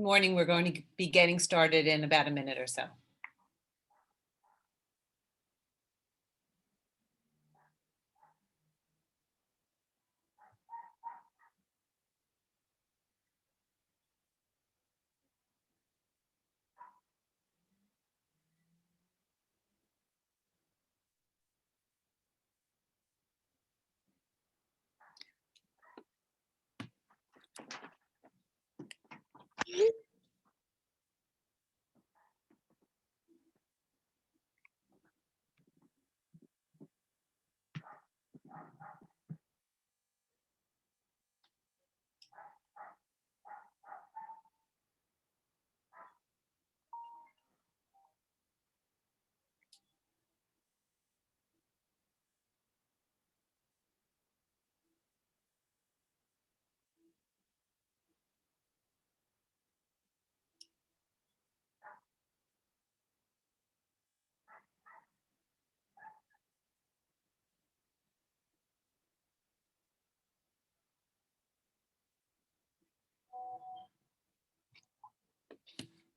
Good morning. We're going to be getting started in about a minute or so.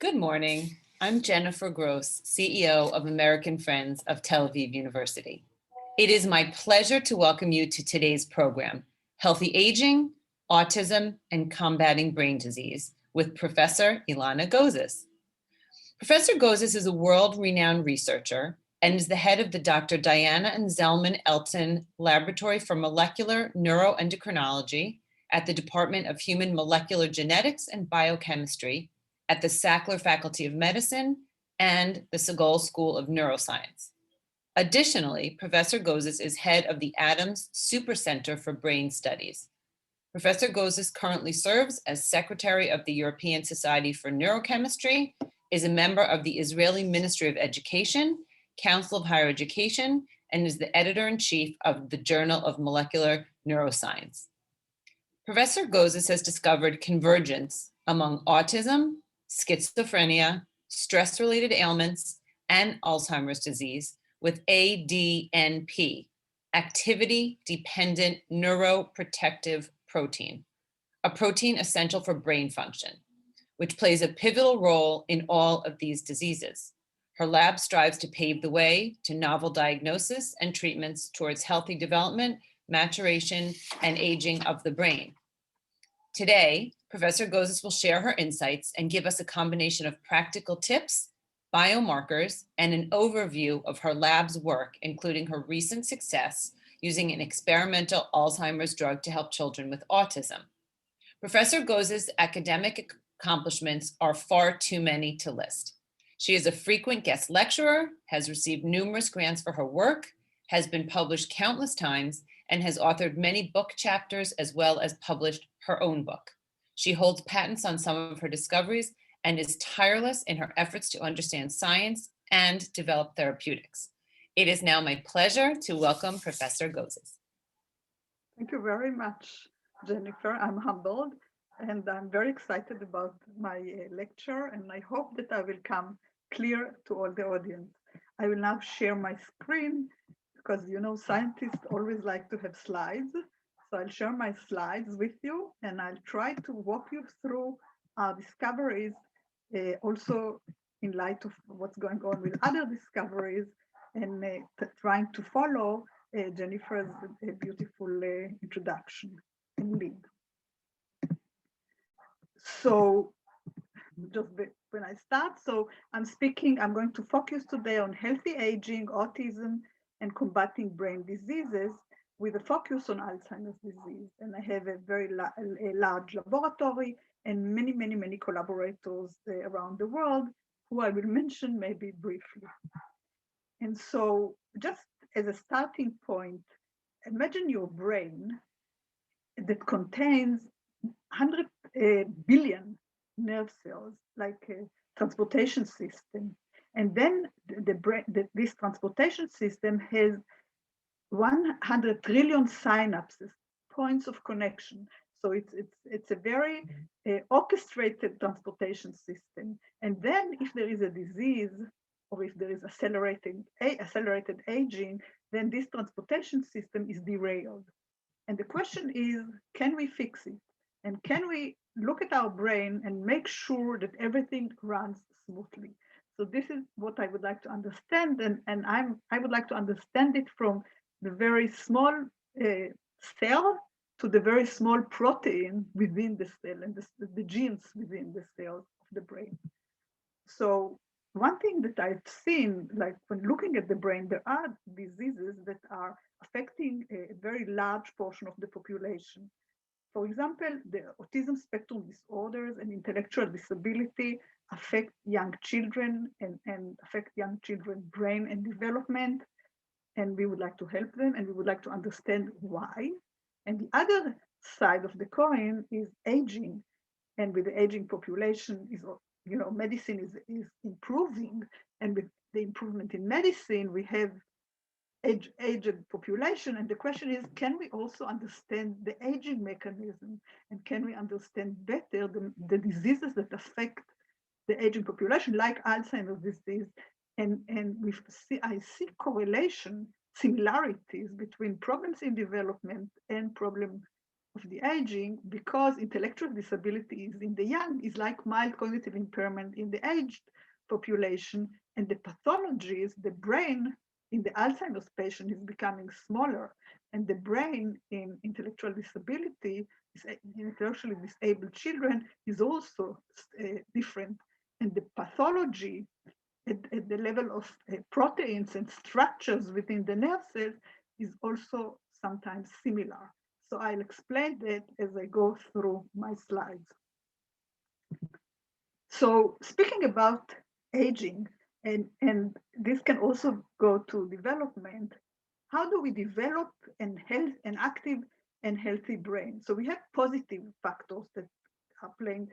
Good morning. I'm Jennifer Gross, CEO of American Friends of Tel Aviv University. It is my pleasure to welcome you to today's program, Healthy Aging, Autism, and Combating Brain Disease with Professor Illana Gozes. Professor Gozes is a world-renowned researcher and is the head of the Dr. Diana and Zelman Elton Laboratory for Molecular Neuroendocrinology at the Department of Human Molecular Genetics and Biochemistry at the Sackler Faculty of Medicine and the Segal School of Neuroscience. Additionally, Professor Gozes is head of the Adams Supercenter for Brain Studies. Professor Gozes currently serves as Secretary of the European Society for Neurochemistry, is a member of the Israeli Ministry of Education, Council of Higher Education, and is the editor-in-chief of the Journal of Molecular Neuroscience. Professor Gozes has discovered convergence among autism, schizophrenia, stress-related ailments, and Alzheimer's disease with ADNP, activity-dependent neuroprotective protein, a protein essential for brain function, which plays a pivotal role in all of these diseases. Her lab strives to pave the way to novel diagnosis and treatments towards healthy development, maturation, and aging of the brain. Today, Professor Gozes will share her insights and give us a combination of practical tips, biomarkers, and an overview of her lab's work, including her recent success using an experimental Alzheimer's drug to help children with autism. Professor Gozes' academic accomplishments are far too many to list. She is a frequent guest lecturer, has received numerous grants for her work, has been published countless times, and has authored many book chapters as well as published her own book. She holds patents on some of her discoveries and is tireless in her efforts to understand science and develop therapeutics. It is now my pleasure to welcome Professor Gozes. Thank you very much, Jennifer. I'm humbled and I'm very excited about my lecture, and I hope that I will come clear to all the audience. I will now share my screen because, you know, scientists always like to have slides. So I'll share my slides with you and I'll try to walk you through our discoveries, also in light of what's going on with other discoveries, and trying to follow Jennifer's beautiful introduction and lead. So just when I start, so I'm going to focus today on healthy aging, autism, and combating brain diseases with a focus on Alzheimer's disease. And I have a very large laboratory and many collaborators around the world who I will mention maybe briefly. And so just as a starting point, imagine your brain that contains 100 billion nerve cells, like a transportation system. And then this transportation system has 100 trillion synapses, points of connection. So it's a very orchestrated transportation system. And then if there is a disease, or if there is accelerated aging, then this transportation system is derailed. And the question is, can we fix it? And can we look at our brain and make sure that everything runs smoothly? So this is what I would like to understand, and I would like to understand it from the very small cell to the very small protein within the cell and the genes within the cell of the brain. So one thing that I've seen, like when looking at the brain, there are diseases that are affecting a very large portion of the population. For example, the autism spectrum disorders and intellectual disability affect young children and affect young children's brain and development. And we would like to help them and we would like to understand why. And the other side of the coin is aging. And with the aging population, medicine is improving. And with the improvement in medicine, we have aged population. And the question is, can we also understand the aging mechanism? And can we understand better the diseases that affect the aging population, like Alzheimer's disease? And I see correlation, similarities between problems in development and problem of the aging, because intellectual disabilities in the young is like mild cognitive impairment in the aged population, and the pathologies, the brain in the Alzheimer's patient is becoming smaller, and the brain in intellectual disability, in intellectually disabled children, is also different. And the pathology at the level of proteins and structures within the nerve cells is also sometimes similar. So I'll explain that as I go through my slides. So speaking about aging, and this can also go to development, how do we develop an active and healthy brain? So we have positive factors that are playing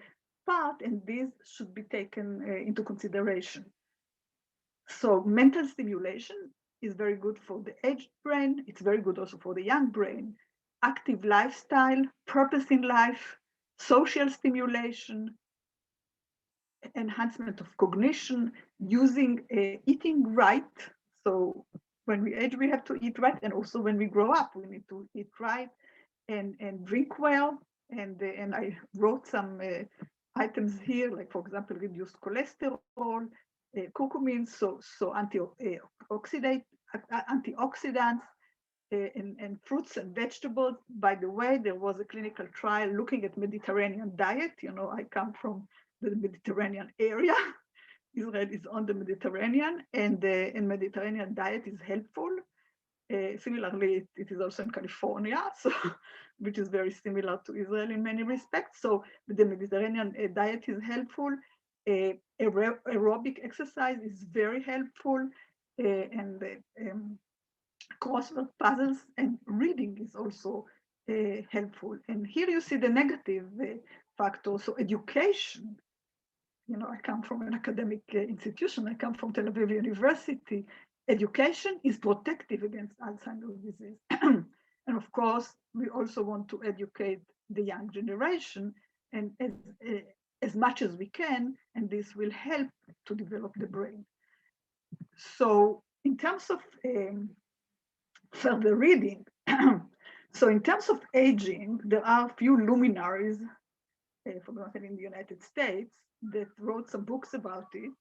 part, and these should be taken into consideration. So mental stimulation is very good for the aged brain. It's very good also for the young brain. Active lifestyle, purpose in life, social stimulation, enhancement of cognition, using eating right. So when we age, we have to eat right. And also when we grow up, we need to eat right and drink well. And I wrote some items here, like, for example, reduced cholesterol, curcumin, so antioxidants, and fruits and vegetables. By the way, there was a clinical trial looking at Mediterranean diet. I come from the Mediterranean area. Israel is on the Mediterranean, and Mediterranean diet is helpful. Similarly, it is also in California, so which is very similar to Israel in many respects. So the Mediterranean diet is helpful. Aerobic exercise is very helpful, and crossword puzzles and reading is also helpful. And here you see the negative factors. So education. I come from an academic institution. I come from Tel Aviv University. Education is protective against Alzheimer's disease. And of course, we also want to educate the young generation, and as much as we can, and this will help to develop the brain. So in terms of further reading, so in terms of aging, there are a few luminaries, for example, in the United States, that wrote some books about it.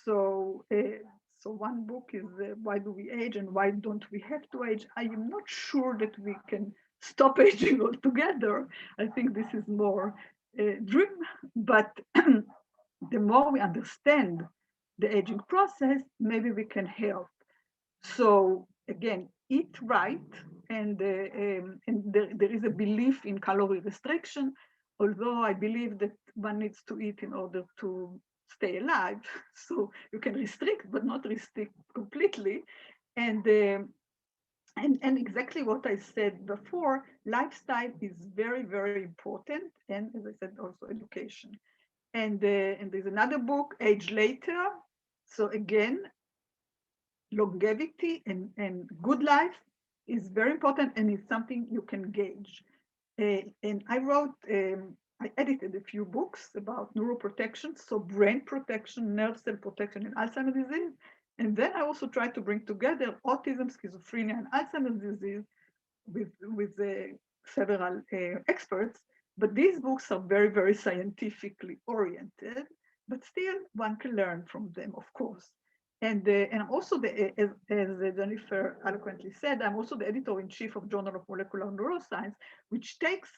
So one book is Why Do We Age and Why Don't We Have to Age? I am not sure that we can stop aging altogether. I think this is more dream, but the more we understand the aging process, maybe we can help. So again, eat right, and there is a belief in calorie restriction, although I believe that one needs to eat in order to stay alive. So you can restrict, but not restrict completely. And exactly what I said before, lifestyle is very, very important. And as I said, also education. And there's another book, Age Later. So again, longevity and good life is very important, and it's something you can gauge. And I edited a few books about neuroprotection, so brain protection, nerve cell protection in Alzheimer's disease. And then I also tried to bring together autism, schizophrenia, and Alzheimer's disease with several experts. But these books are very, very scientifically oriented, but still one can learn from them, of course. And I'm also, as Jennifer eloquently said, I'm also the editor-in-chief of Journal of Molecular Neuroscience, which takes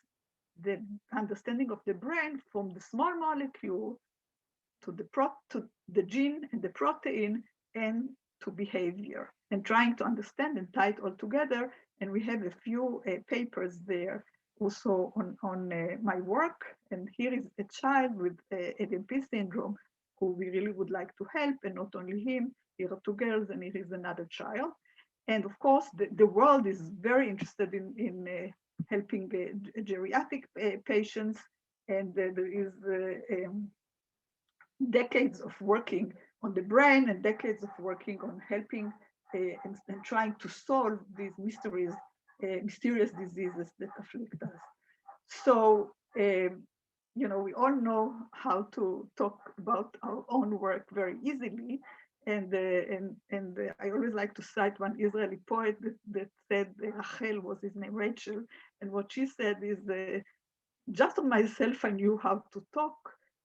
the understanding of the brain from the small molecule to the gene and the protein and to behavior, and trying to understand and tie it all together. And we have a few papers there also on my work. And here is a child with ADNP syndrome who we really would like to help, and not only him. Here are two girls, and here is another child. And of course, the world is very interested in helping geriatric patients, and there is decades of working on the brain and decades of working on helping and trying to solve these mysterious diseases that afflict us. So, you know, we all know how to talk about our own work very easily. And I always like to cite one Israeli poet that said Rachel was his name, Rachel. And what she said is, just on myself, I knew how to talk,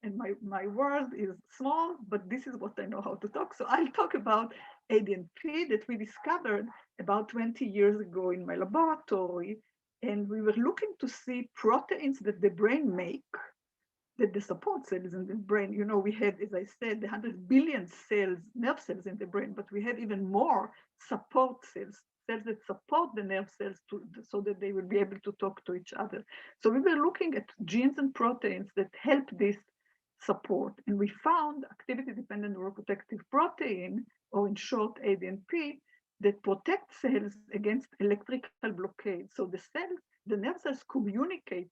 and my world is small, but this is what I know how to talk. So I'll talk about ADNP that we discovered about 20 years ago in my laboratory. And we were looking to see proteins that the brain make, that the support cells in the brain. You know, we have, as I said, 100 billion cells, nerve cells in the brain, but we have even more support cells, cells that support the nerve cells so that they will be able to talk to each other. So we were looking at genes and proteins that help this support. And we found activity-dependent neuroprotective protein, or in short, ADNP, that protects cells against electrical blockade. So the nerve cells communicate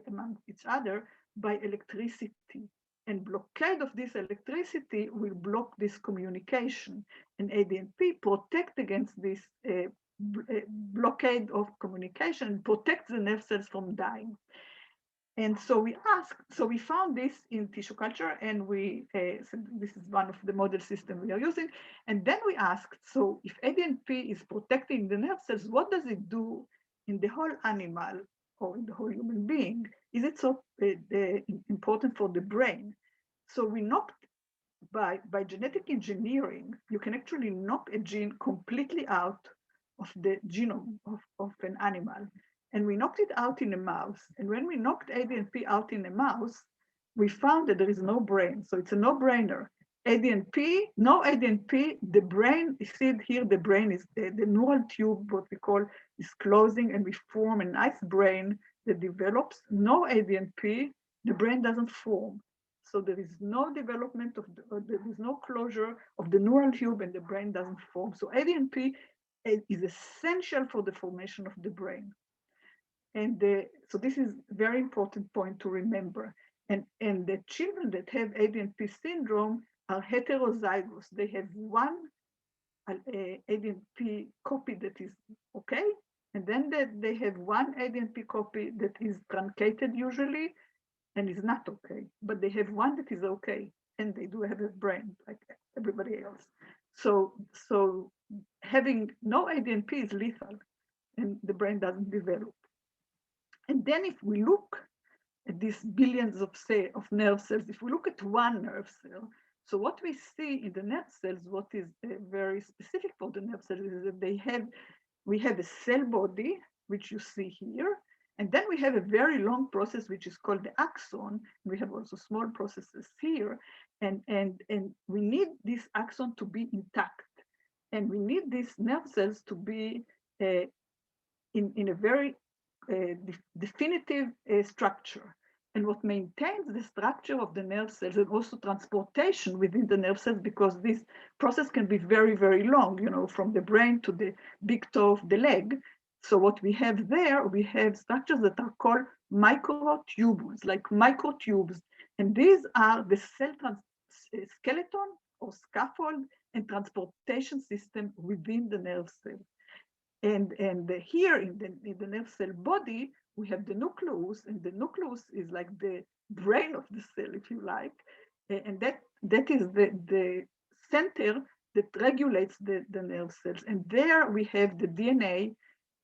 among each other by electricity. And blockade of this electricity will block this communication. And ADNP protect against this blockade of communication, protects the nerve cells from dying. And so we found this in tissue culture, and so this is one of the model systems we are using. And then we asked, so if ADNP is protecting the nerve cells, what does it do in the whole animal or in the whole human being? Is it so important for the brain? So we knocked, by genetic engineering, you can actually knock a gene completely out of the genome of an animal. And we knocked it out in a mouse. And when we knocked ADNP out in a mouse, we found that there is no brain. So it's a no-brainer. ADNP, no ADNP, the brain, you see here, the brain is the neural tube, what we call, is closing, and we form a nice brain that develops. No ADNP, the brain doesn't form. So there is no development there is no closure of the neural tube, and the brain doesn't form. So ADNP is essential for the formation of the brain. And so this is a very important point to remember. And the children that have ADNP syndrome are heterozygous. They have one ADNP copy that is okay, and then they have one ADNP copy that is truncated usually and is not okay, but they have one that is okay, and they do have a brain like everybody else. So having no ADNP is lethal, and the brain doesn't develop. And then if we look at these billions of nerve cells, if we look at one nerve cell, so what we see in the nerve cells, what is very specific for the nerve cells is that we have a cell body, which you see here, and then we have a very long process, which is called the axon. We have also small processes here, and we need this axon to be intact, and we need these nerve cells to be in a very definitive structure. And what maintains the structure of the nerve cells and also transportation within the nerve cells, because this process can be very, very long, you know, from the brain to the big toe of the leg. So what we have there, we have structures that are called microtubules, like microtubes. And these are the cell skeleton or scaffold and transportation system within the nerve cell. And here in the nerve cell body, we have the nucleus, and the nucleus is like the brain of the cell, if you like. And that is the center that regulates the nerve cells. And there we have the DNA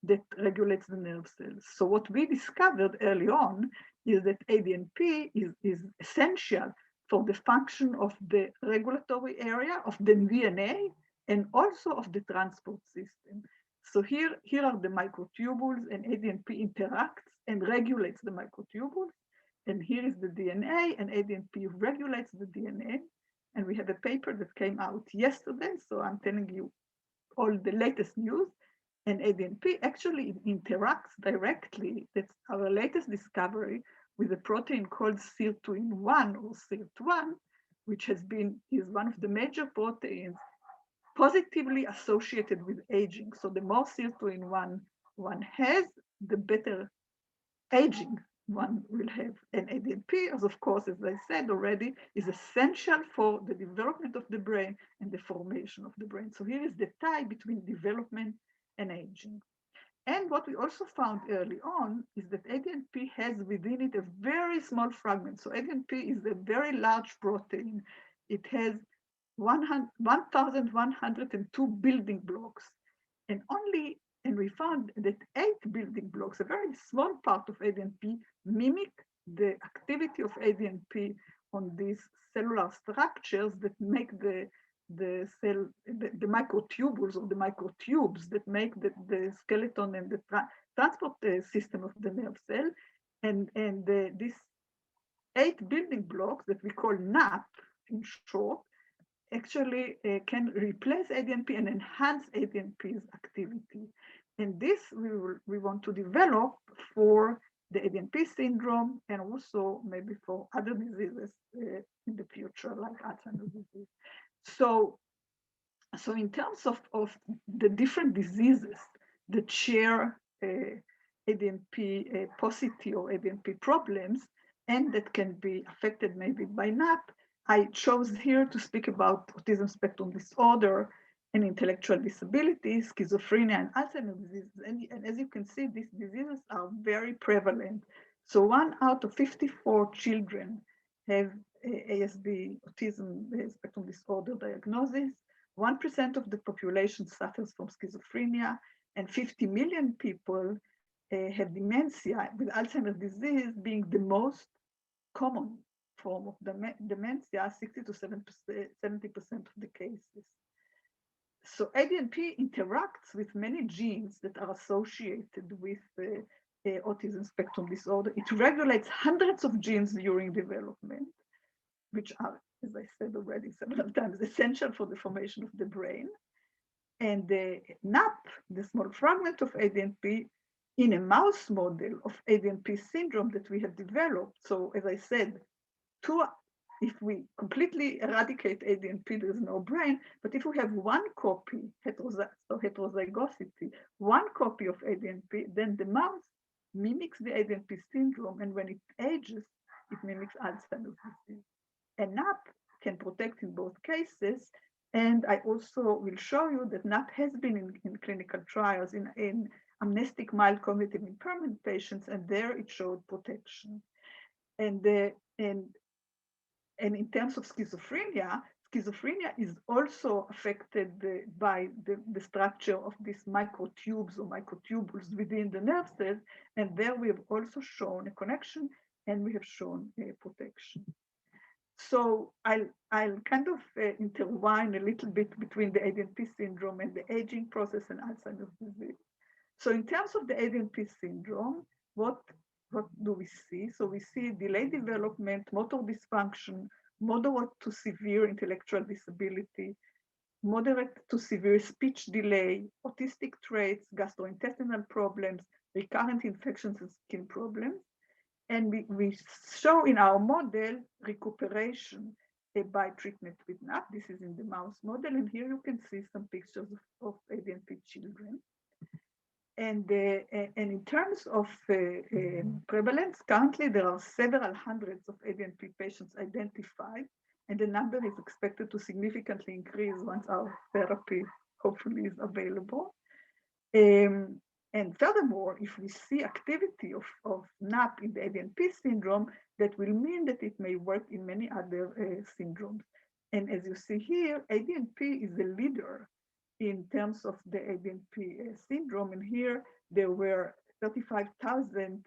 that regulates the nerve cells. So what we discovered early on is that ADNP is essential for the function of the regulatory area of the DNA and also of the transport system. So here are the microtubules, and ADNP interacts and regulates the microtubules. And here is the DNA, and ADNP regulates the DNA. And we have a paper that came out yesterday, so I'm telling you all the latest news. And ADNP actually interacts directly, that's our latest discovery, with a protein called sirtuin-1 or SIRT1, which is one of the major proteins positively associated with aging. So the more sirtuin-1 one has, the better aging one will have. And ADNP, as of course, as I said already, is essential for the development of the brain and the formation of the brain. So here is the tie between development and aging. And what we also found early on is that ADNP has within it a very small fragment. So ADNP is a very large protein. It has 1,102 building blocks. And we found that 8 building blocks, a very small part of ADNP, mimic the activity of ADNP on these cellular structures that make the microtubules or the microtubes that make the skeleton and the transport system of the nerve cell. And these 8 building blocks that we call NAP in short, actually can replace ADNP and enhance ADNP's activity. And this we want to develop for the ADNP syndrome and also maybe for other diseases in the future, like Alzheimer's disease. So in terms of the different diseases that share ADNP paucity or ADNP problems and that can be affected maybe by NAP, I chose here to speak about autism spectrum disorder and intellectual disability, schizophrenia, and Alzheimer's disease. And as you can see, these diseases are very prevalent. So 1 out of 54 children have ASD, autism spectrum disorder diagnosis. 1% of the population suffers from schizophrenia, and 50 million people have dementia, with Alzheimer's disease being the most common form of dementia, 60 to 70% of the cases. So ADNP interacts with many genes that are associated with autism spectrum disorder. It regulates hundreds of genes during development, which are, as I said already several times, essential for the formation of the brain. And the NAP, the small fragment of ADNP, in a mouse model of ADNP syndrome that we have developed. So as I said, if we completely eradicate ADNP, there's no brain, but if we have 1 copy, heterozygosity, 1 copy of ADNP, then the mouse mimics the ADNP syndrome, and when it ages, it mimics Alzheimer's disease. And NAP can protect in both cases, and I also will show you that NAP has been in clinical trials in amnestic mild cognitive impairment patients, and there it showed protection. And in terms of schizophrenia is also affected by the structure of these microtubes or microtubules within the nerve cells. And there we have also shown a connection and we have shown protection. So I'll kind of intertwine a little bit between the ADNP syndrome and the aging process and Alzheimer's disease. So in terms of the ADNP syndrome, what do we see? So we see delayed development, motor dysfunction, moderate to severe intellectual disability, moderate to severe speech delay, autistic traits, gastrointestinal problems, recurrent infections and skin problems. And we show in our model recuperation by treatment with NAP. This is in the mouse model. And here you can see some pictures of ADNP children. And in terms of prevalence, currently there are several hundreds of ADNP patients identified, and the number is expected to significantly increase once our therapy hopefully is available. And furthermore, if we see activity of NAP in the ADNP syndrome, that will mean that it may work in many other syndromes. And as you see here, ADNP is the leader in terms of the ADNP syndrome. And here there were 35,000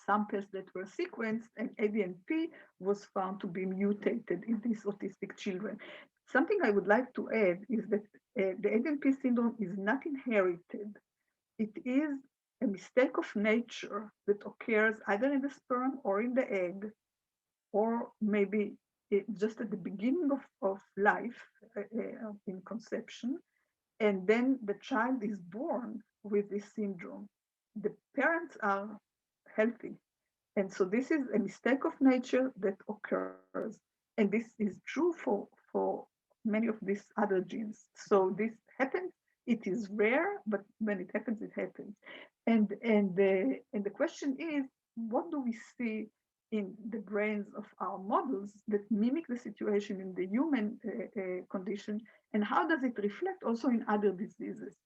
samples that were sequenced, and ADNP was found to be mutated in these autistic children. Something I would like to add is that the ADNP syndrome is not inherited. It is a mistake of nature that occurs either in the sperm or in the egg, or maybe just at the beginning of life in conception. And then the child is born with this syndrome. The parents are healthy. And so this is a mistake of nature that occurs. And this is true for many of these other genes. So this happens. It is rare, but when it happens, it happens. And the question is, what do we see in the brains of our models that mimic the situation in the human condition, and how does it reflect also in other diseases?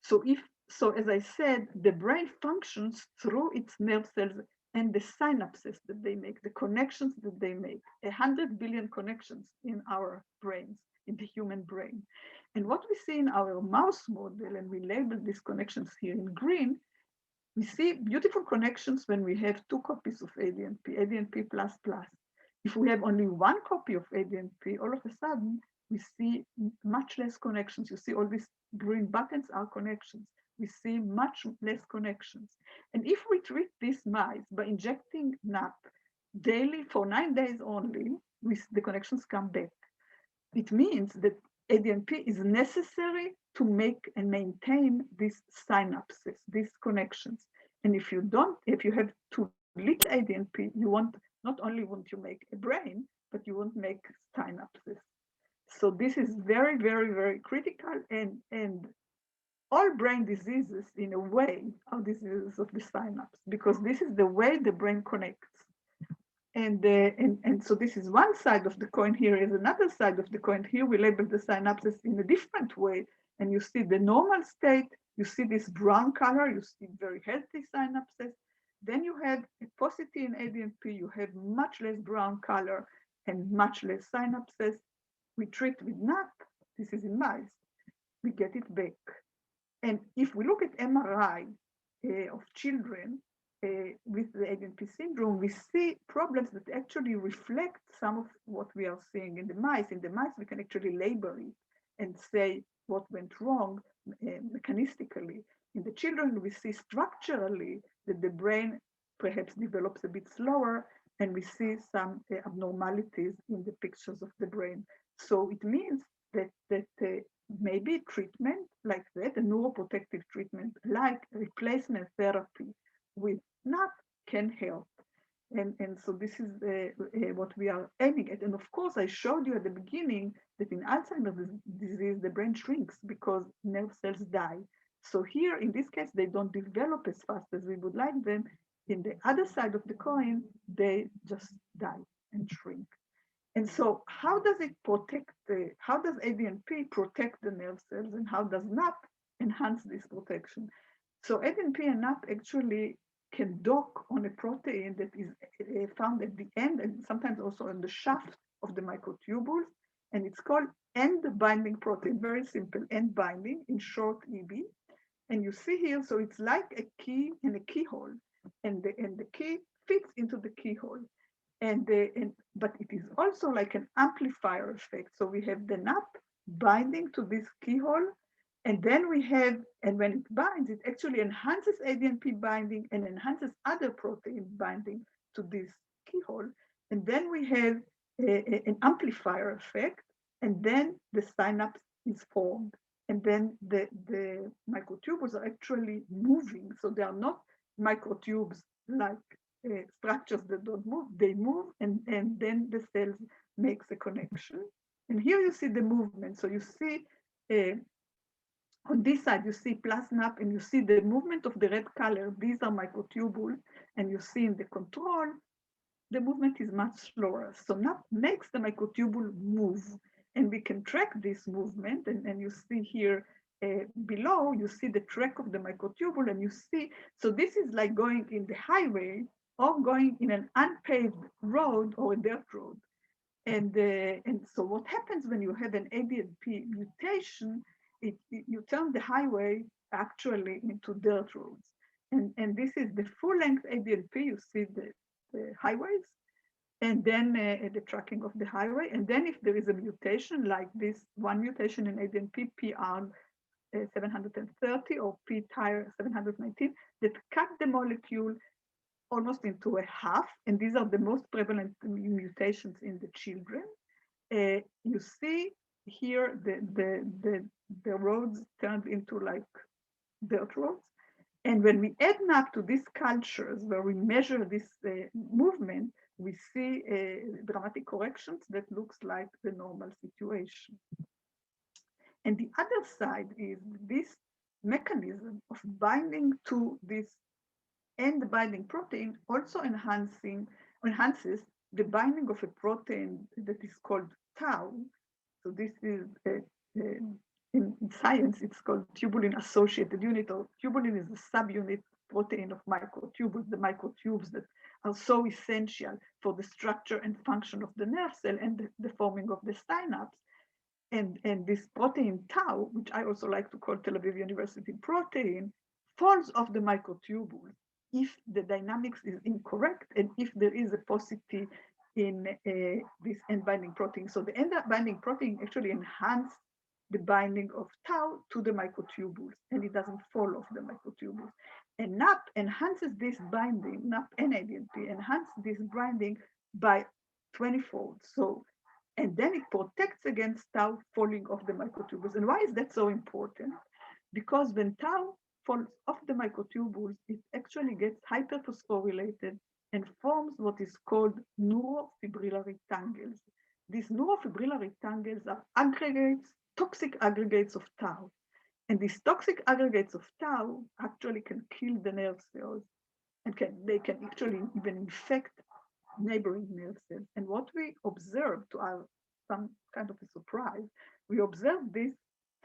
So as I said, the brain functions through its nerve cells and the synapses that they make, the connections that they make, 100 billion connections in our brains, in the human brain. And what we see in our mouse model, and we label these connections here in green, we see beautiful connections when we have 2 copies of ADNP, ADNP++. If we have only 1 copy of ADNP, all of a sudden, we see much less connections. You see all these green buttons are connections. We see much less connections. And if we treat these mice by injecting NAP daily for 9 days only, the connections come back. It means that ADNP is necessary to make and maintain these synapses, these connections. And if you have too little ADNP, not only won't you make a brain, but you won't make synapses. So this is very, very, very critical, and all brain diseases, in a way, are diseases of the synapse, because this is the way the brain connects. And so this is one side of the coin. Here is another side of the coin. Here we label the synapses in a different way, and you see the normal state. You see this brown color. You see very healthy synapses. Then you have a paucity in ADNP. You have much less brown color and much less synapses. We treat with NAP. This is in mice. We get it back. And if we look at MRI of children with the ADNP syndrome, we see problems that actually reflect some of what we are seeing in the mice. In the mice, we can actually label it and say what went wrong mechanistically. In the children, we see structurally that the brain perhaps develops a bit slower, and we see some abnormalities in the pictures of the brain. So it means that maybe treatment like that, a neuroprotective treatment like replacement therapy with NAP can help. And so this is what we are aiming at. And of course, I showed you at the beginning that in Alzheimer's disease, the brain shrinks because nerve cells die. So here, in this case, they don't develop as fast as we would like them. In the other side of the coin, they just die and shrink. And so how does it protect, how does ADNP protect the nerve cells, and how does NAP enhance this protection? So ADNP and NAP actually can dock on a protein that is found at the end and sometimes also on the shaft of the microtubules, and it's called end binding protein, very simple, end binding, in short EB. And you see here, so it's like a key and a keyhole, and the key fits into the keyhole. But it is also like an amplifier effect. So we have the NAP binding to this keyhole, and then we have, and when it binds, it actually enhances ADNP binding and enhances other protein binding to this keyhole. And then we have an amplifier effect, and then the synapse is formed. And then the microtubules are actually moving. So they are not microtubes like structures that don't move, they move, and then the cells makes a connection. And here you see the movement. So you see on this side, you see plus NAP, and you see the movement of the red color. These are microtubules, and you see in the control, the movement is much slower. So NAP makes the microtubule move, and we can track this movement. And you see here below, you see the track of the microtubule, and you see, so this is like going in the highway or going in an unpaved road or a dirt road. And so what happens when you have an ADNP mutation, you turn the highway actually into dirt roads. And this is the full-length ADLP. You see the highways, and then the tracking of the highway. And then if there is a mutation, like this one mutation in ADNP, PR 730 or p-tire 719, that cut the molecule almost into a half. And these are the most prevalent mutations in the children. You see here the roads turned into like dirt roads. And when we add NAP to these cultures where we measure this movement, we see dramatic corrections that looks like the normal situation. And the other side is this mechanism of binding to this end binding protein also enhances the binding of a protein that is called tau. So this is in science, it's called tubulin associated unit, or tubulin is a subunit protein of microtubules, the microtubes that are so essential for the structure and function of the nerve cell and the forming of the synapse. And this protein tau, which I also like to call Tel Aviv University protein, falls off the microtubule if the dynamics is incorrect and if there is a paucity in this end binding protein. So the end binding protein actually enhances the binding of tau to the microtubules, and it doesn't fall off the microtubules. And NAP enhances this binding, NAP and ADNP enhance this binding by 20-fold. So, and then it protects against tau falling off the microtubules. And why is that so important? Because when tau falls off the microtubules, it actually gets hyperphosphorylated and forms what is called neurofibrillary tangles. These neurofibrillary tangles are aggregates, toxic aggregates of tau. And these toxic aggregates of tau actually can kill the nerve cells, and they can actually even infect neighboring nerve cells. And what we observed, to our some kind of a surprise, we observed these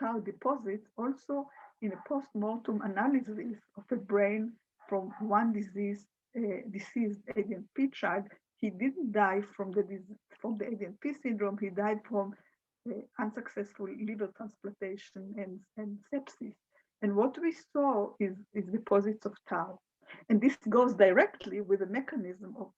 tau deposits also in a post-mortem analysis of a brain from one deceased ADNP child. He didn't die from the ADNP syndrome. He died from unsuccessful liver transplantation and sepsis. And what we saw is deposits of tau. And this goes directly with the mechanism of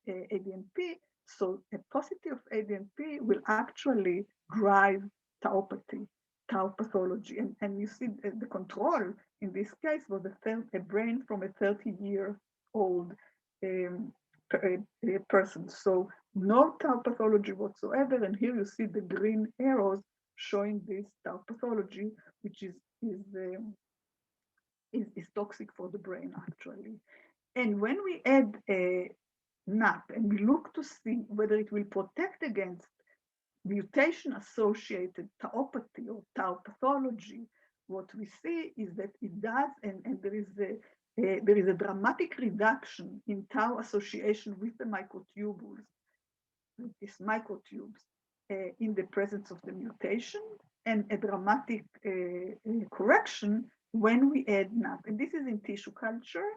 ADNP. So a paucity of ADNP will actually drive tauopathy, tau pathology. And you see the control in this case was a brain from a 30-year-old person. So no tau pathology whatsoever. And here you see the green arrows showing this tau pathology, which is toxic for the brain, actually. And when we add a NAP and we look to see whether it will protect against mutation-associated tauopathy or tau pathology, what we see is that it does, and there is a dramatic reduction in tau association with the microtubules, with these microtubes, in the presence of the mutation, and a dramatic correction when we add NAP. And this is in tissue culture,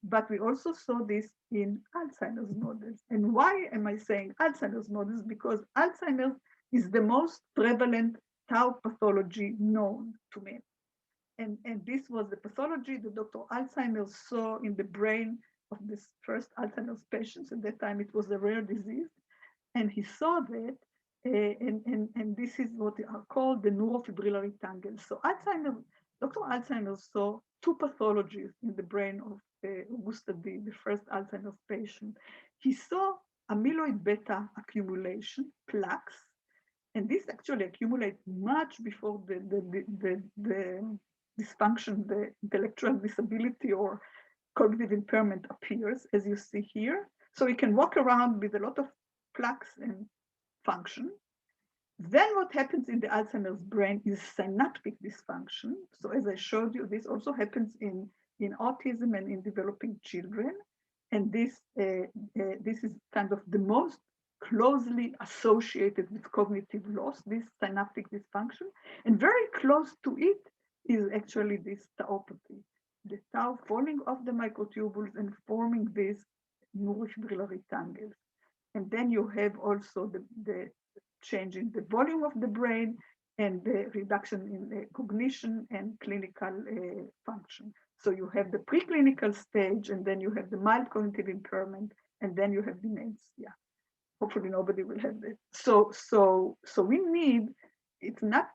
but we also saw this in Alzheimer's models. And why am I saying Alzheimer's models? Because Alzheimer's is the most prevalent tau pathology known to men. And this was the pathology that Dr. Alzheimer saw in the brain of this first Alzheimer's patients. At that time, it was a rare disease. And he saw that, and this is what are called the neurofibrillary tangles. So Dr. Alzheimer saw two pathologies in the brain of Augusta D, the first Alzheimer's patient. He saw amyloid beta accumulation, plaques, and this actually accumulates much before the dysfunction, the intellectual disability or cognitive impairment appears, as you see here. So he can walk around with a lot of plaques and function. Then what happens in the Alzheimer's brain is synaptic dysfunction. So as I showed you, this also happens in autism and in developing children. And this is kind of the most closely associated with cognitive loss, this synaptic dysfunction. And very close to it is actually this tauopathy, the tau falling off the microtubules and forming these neurofibrillary tangles. And then you have also the change in the volume of the brain and the reduction in the cognition and clinical function. So you have the preclinical stage, and then you have the mild cognitive impairment, and then you have dementia. Hopefully nobody will have this. So we need, it's not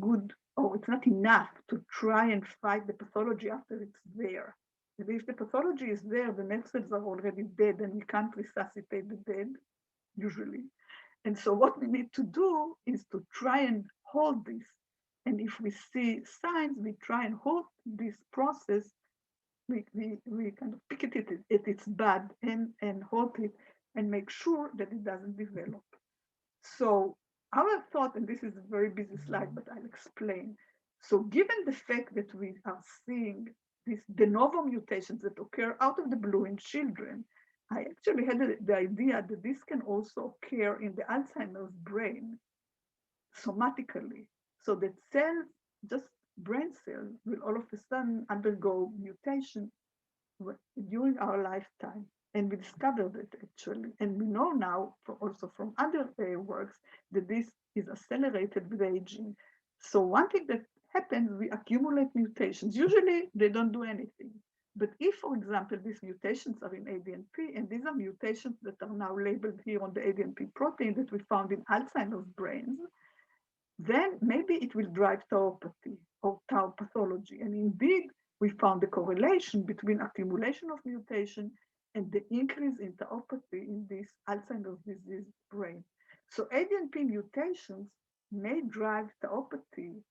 good, or it's not enough to try and fight the pathology after it's there. If the pathology is there, the nerve cells are already dead and we can't resuscitate the dead, usually. And so what we need to do is to try and hold this. And if we see signs, we try and hold this process. We kind of pick it at its bud and hold it and make sure that it doesn't develop. So our thought, and this is a very busy slide, but I'll explain. So given the fact that we are seeing these de novo mutations that occur out of the blue in children, I actually had the idea that this can also occur in the Alzheimer's brain somatically. So that cells, just brain cells, will all of a sudden undergo mutation during our lifetime. And we discovered it actually. And we know now, also from other works, that this is accelerated with aging. So one thing that happens, we accumulate mutations. Usually they don't do anything. But if, for example, these mutations are in ADNP, and these are mutations that are now labeled here on the ADNP protein that we found in Alzheimer's brains, then maybe it will drive tauopathy or tau pathology. And indeed, we found a correlation between accumulation of mutation and the increase in tauopathy in this Alzheimer's disease brain. So ADNP mutations may drive tauopathy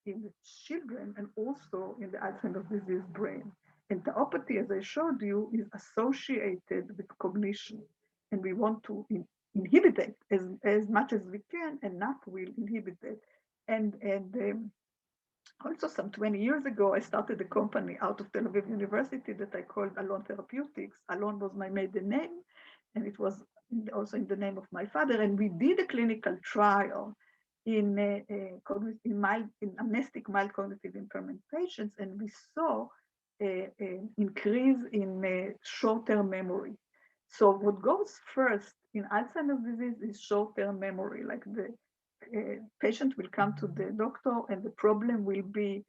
in the children and also in the Alzheimer's disease brain. And tauopathy, as I showed you, is associated with cognition. And we want to inhibit it as much as we can, and NAP will inhibit it. And also some 20 years ago, I started a company out of Tel Aviv University that I called Alon Therapeutics. Alon was my maiden name, and it was also in the name of my father. And we did a clinical trial in amnestic mild cognitive impairment patients, and we saw an increase in short-term memory. So what goes first in Alzheimer's disease is short-term memory, like the patient will come to the doctor and the problem will be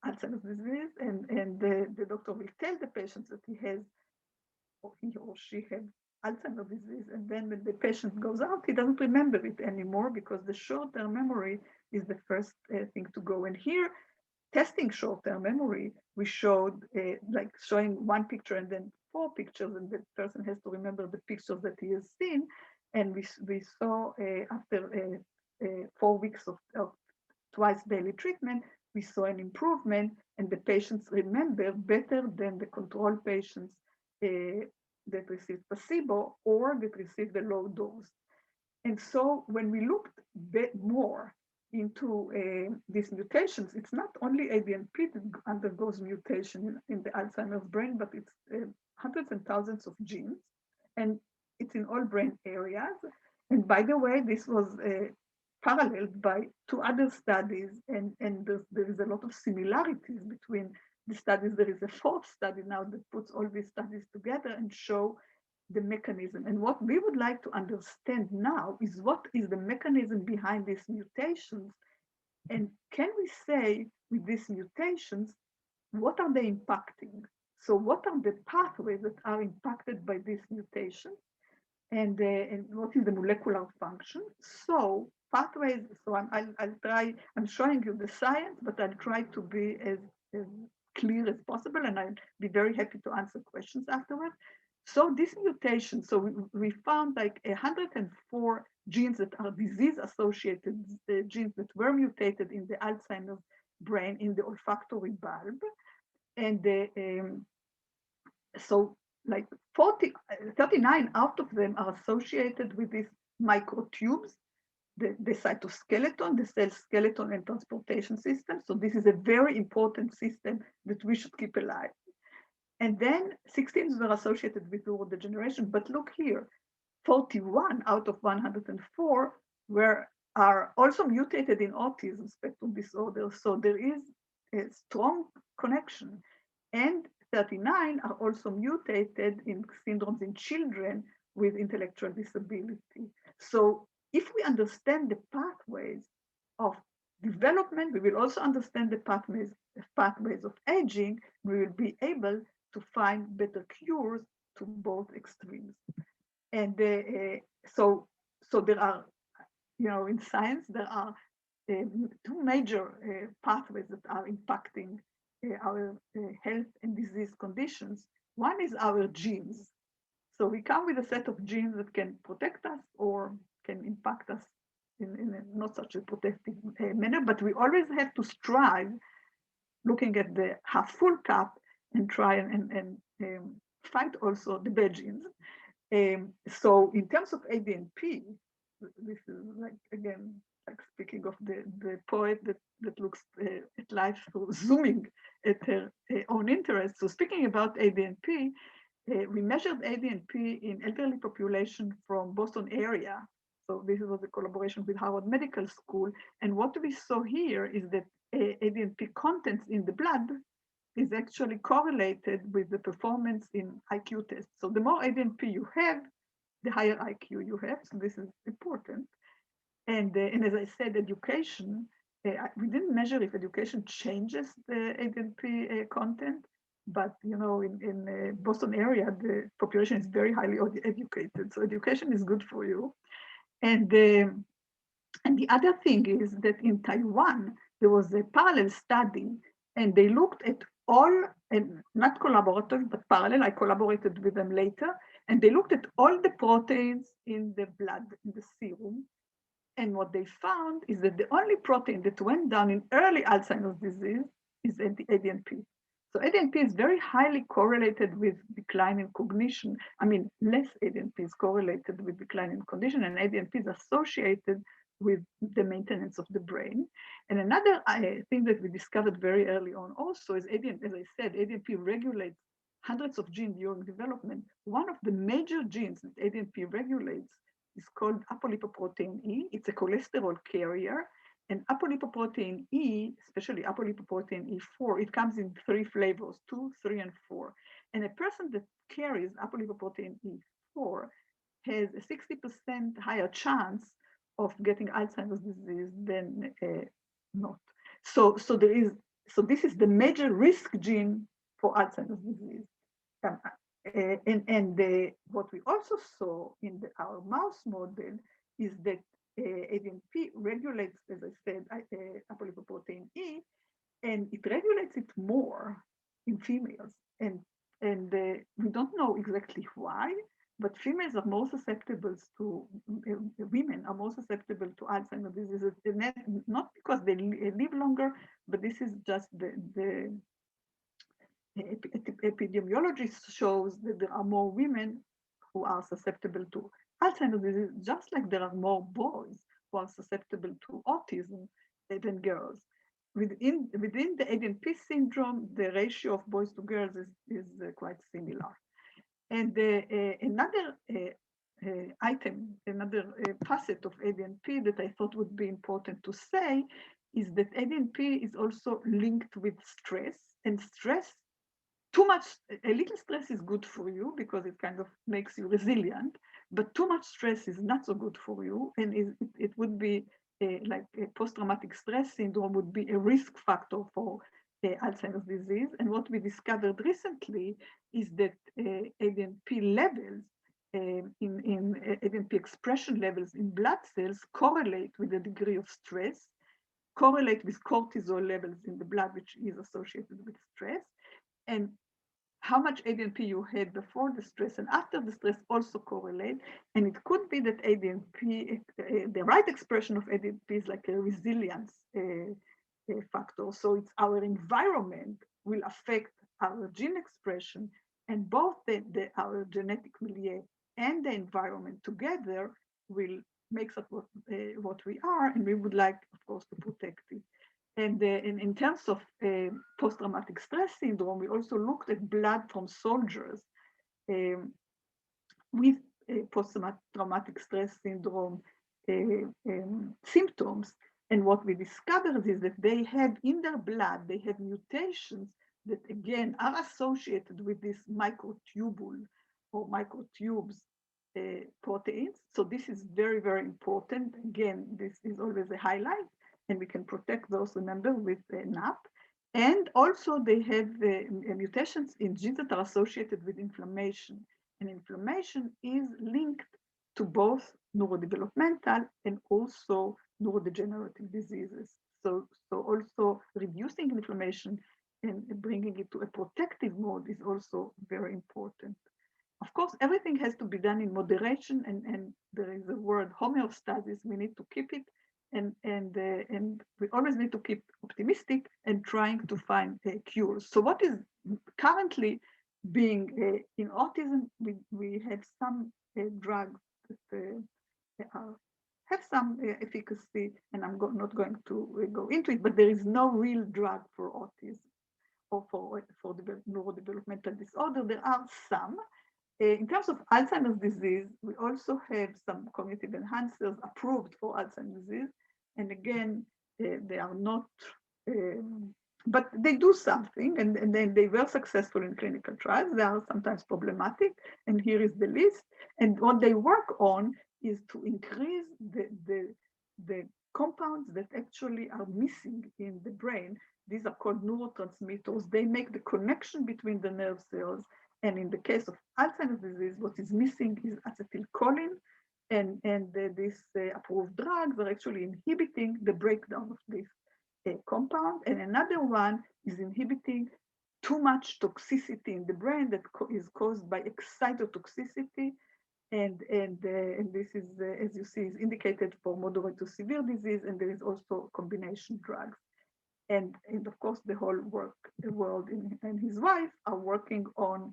Alzheimer's disease, and the doctor will tell the patient that he has, or he or she has Alzheimer's disease, and then when the patient goes out, he doesn't remember it anymore because the short-term memory is the first thing to go. And here, testing short-term memory, we showed like showing one picture and then 4 pictures, and the person has to remember the pictures that he has seen. And we saw after 4 weeks of twice daily treatment, we saw an improvement, and the patients remember better than the control patients that received placebo or that received the low dose. And so when we looked more into these mutations, it's not only ADNP that undergoes mutation in the Alzheimer's brain, but it's hundreds and thousands of genes, and it's in all brain areas. And by the way, this was paralleled by 2 other studies, and there is a lot of similarities between the studies. There is a 4th study now that puts all these studies together and show the mechanism. And what we would like to understand now is what is the mechanism behind these mutations, and can we say with these mutations, what are they impacting? So what are the pathways that are impacted by this mutation, and what is the molecular function? So pathways, so I'll try, I'm showing you the science, but I'll try to be as clear as possible, and I'll be very happy to answer questions afterwards. So this mutation, so we found like 104 genes that are disease-associated genes that were mutated in the Alzheimer's brain in the olfactory bulb. And so like 39 out of them are associated with these microtubes, the cytoskeleton, the cell skeleton and transportation system. So this is a very important system that we should keep alive. And then 16 were associated with neurodegeneration, but look here, 41 out of 104 are also mutated in autism spectrum disorder. So there is a strong connection. And 39 are also mutated in syndromes in children with intellectual disability. So if we understand the pathways of development, we will also understand the pathways of aging. We will be able to find better cures to both extremes. And so there are, in science, there are two major pathways that are impacting our health and disease conditions. One is our genes. So we come with a set of genes that can protect us or can impact us in a not such a protective manner, but we always have to strive looking at the half full cup and try and fight also the bad genes. So in terms of ADNP, this is like, again, like speaking of the poet that looks at life through zooming at her own interests. So speaking about ADNP, we measured ADNP in elderly population from Boston area. So this was a collaboration with Harvard Medical School. And what we saw here is that ADNP contents in the blood is actually correlated with the performance in IQ tests. So the more ADNP you have, the higher IQ you have. So this is important. And as I said, education, we didn't measure if education changes the ADNP content, but in Boston area, the population is very highly educated. So education is good for you. And the other thing is that in Taiwan, there was a parallel study, and they looked at all, and not collaborative, but parallel. I collaborated with them later, and they looked at all the proteins in the blood, in the serum. And what they found is that the only protein that went down in early Alzheimer's disease is ADNP. So ADNP is very highly correlated with decline in cognition. I mean, less ADNP is correlated with decline in cognition, and ADNP is associated with the maintenance of the brain. And another thing that we discovered very early on also is ADNP, as I said, ADNP regulates hundreds of genes during development. One of the major genes that ADNP regulates is called apolipoprotein E. It's a cholesterol carrier. And apolipoprotein E, especially apolipoprotein E4, it comes in 3 flavors, 2, 3, and 4. And a person that carries apolipoprotein E4 has a 60% higher chance of getting Alzheimer's disease than not. So this is the major risk gene for Alzheimer's disease. What we also saw in our mouse model is that ADNP regulates, as I said, apolipoprotein E, and it regulates it more in females. And we don't know exactly why, but females are more susceptible to, women are more susceptible to Alzheimer's disease, not because they live longer, but this is just the epidemiology shows that there are more women who are susceptible to Alzheimer's disease, just like there are more boys who are susceptible to autism than girls. Within the ADNP syndrome, the ratio of boys to girls is quite similar. And another item, another facet of ADNP that I thought would be important to say is that ADNP is also linked with stress, and stress, a little stress is good for you because it kind of makes you resilient, but too much stress is not so good for you, and it would be like a post-traumatic stress syndrome would be a risk factor for Alzheimer's disease. And what we discovered recently is that ADNP levels in ADNP expression levels in blood cells correlate with the degree of stress, correlate with cortisol levels in the blood, which is associated with stress, and how much ADNP you had before the stress and after the stress also correlate. And it could be that ADNP, the right expression of ADNP is like a resilience factor. So it's our environment will affect our gene expression, and both our genetic milieu and the environment together will make us what we are, and we would like, of course, to protect it. And in terms of post-traumatic stress syndrome, we also looked at blood from soldiers with post-traumatic stress syndrome symptoms. And what we discovered is that they have in their blood, they have mutations that again are associated with this microtubule or microtubes proteins. So this is very, very important. Again, this is always a highlight. and we can protect those, remember, with NAP. And also they have mutations in genes that are associated with inflammation. And inflammation is linked to both neurodevelopmental and also neurodegenerative diseases. So also reducing inflammation and bringing it to a protective mode is also very important. Of course, everything has to be done in moderation, and there is a word homeostasis. We need to keep it, and we always need to keep optimistic and trying to find cures. So, what is currently being in autism? We have some drugs that have some efficacy, and I'm not going to go into it, but there is no real drug for autism or for the neurodevelopmental disorder. There are some. In terms of Alzheimer's disease, we also have some cognitive enhancers approved for Alzheimer's disease. And again, they are not, but they do something, and then they were successful in clinical trials. They are sometimes problematic, and here is the list. And what they work on is to increase the compounds that actually are missing in the brain. These are called neurotransmitters. They make the connection between the nerve cells. And in the case of Alzheimer's disease, what is missing is acetylcholine, and these approved drugs are actually inhibiting the breakdown of this compound. And another one is inhibiting too much toxicity in the brain that is caused by excitotoxicity. And this is, as you see, is indicated for moderate to severe disease, and there is also combination drugs. And of course, the whole world and his wife are working on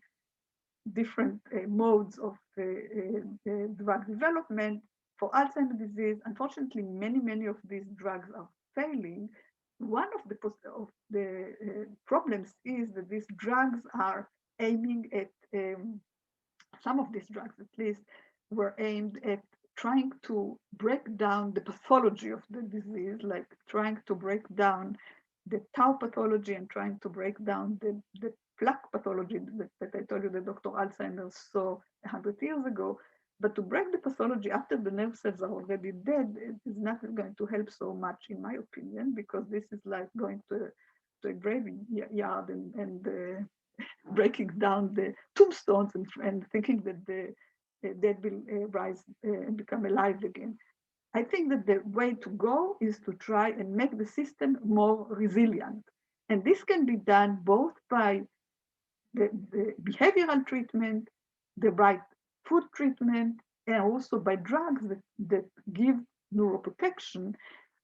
different modes of drug development for Alzheimer's disease. Unfortunately, many of these drugs are failing. One of the problems is that these drugs are aiming at, some of these drugs at least, were aimed at trying to break down the pathology of the disease, like trying to break down the tau pathology and trying to break down the plaque pathology that I told you that Dr. Alzheimer saw 100 years ago. But to break the pathology after the nerve cells are already dead, it is not going to help so much, in my opinion, because this is like going to a graveyard and breaking down the tombstones and thinking that the dead will rise and become alive again. I think that the way to go is to try and make the system more resilient. And this can be done both by the behavioral treatment, the right food treatment, and also by drugs that give neuroprotection.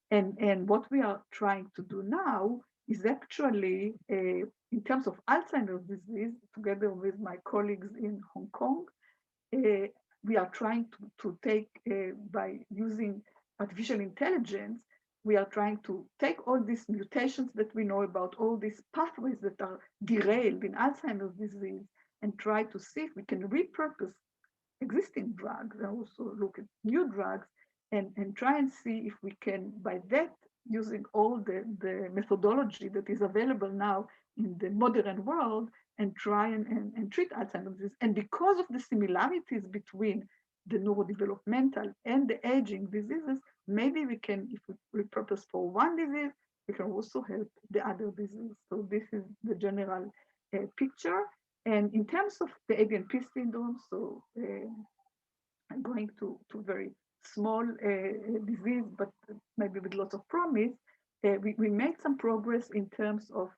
And what we are trying to do now is actually, in terms of Alzheimer's disease, together with my colleagues in Hong Kong, we are trying to take, by using artificial intelligence, we are trying to take all these mutations that we know about, all these pathways that are derailed in Alzheimer's disease, and try to see if we can repurpose existing drugs and also look at new drugs and try and see if we can, by that, using all the methodology that is available now in the modern world, and try and treat Alzheimer's disease. And because of the similarities between the neurodevelopmental and the aging diseases, maybe we can, if we repurpose for one disease, we can also help the other disease. So this is the general picture. And in terms of the ABNP syndrome, so I'm going to very small disease, but maybe with lots of promise. We made some progress in terms of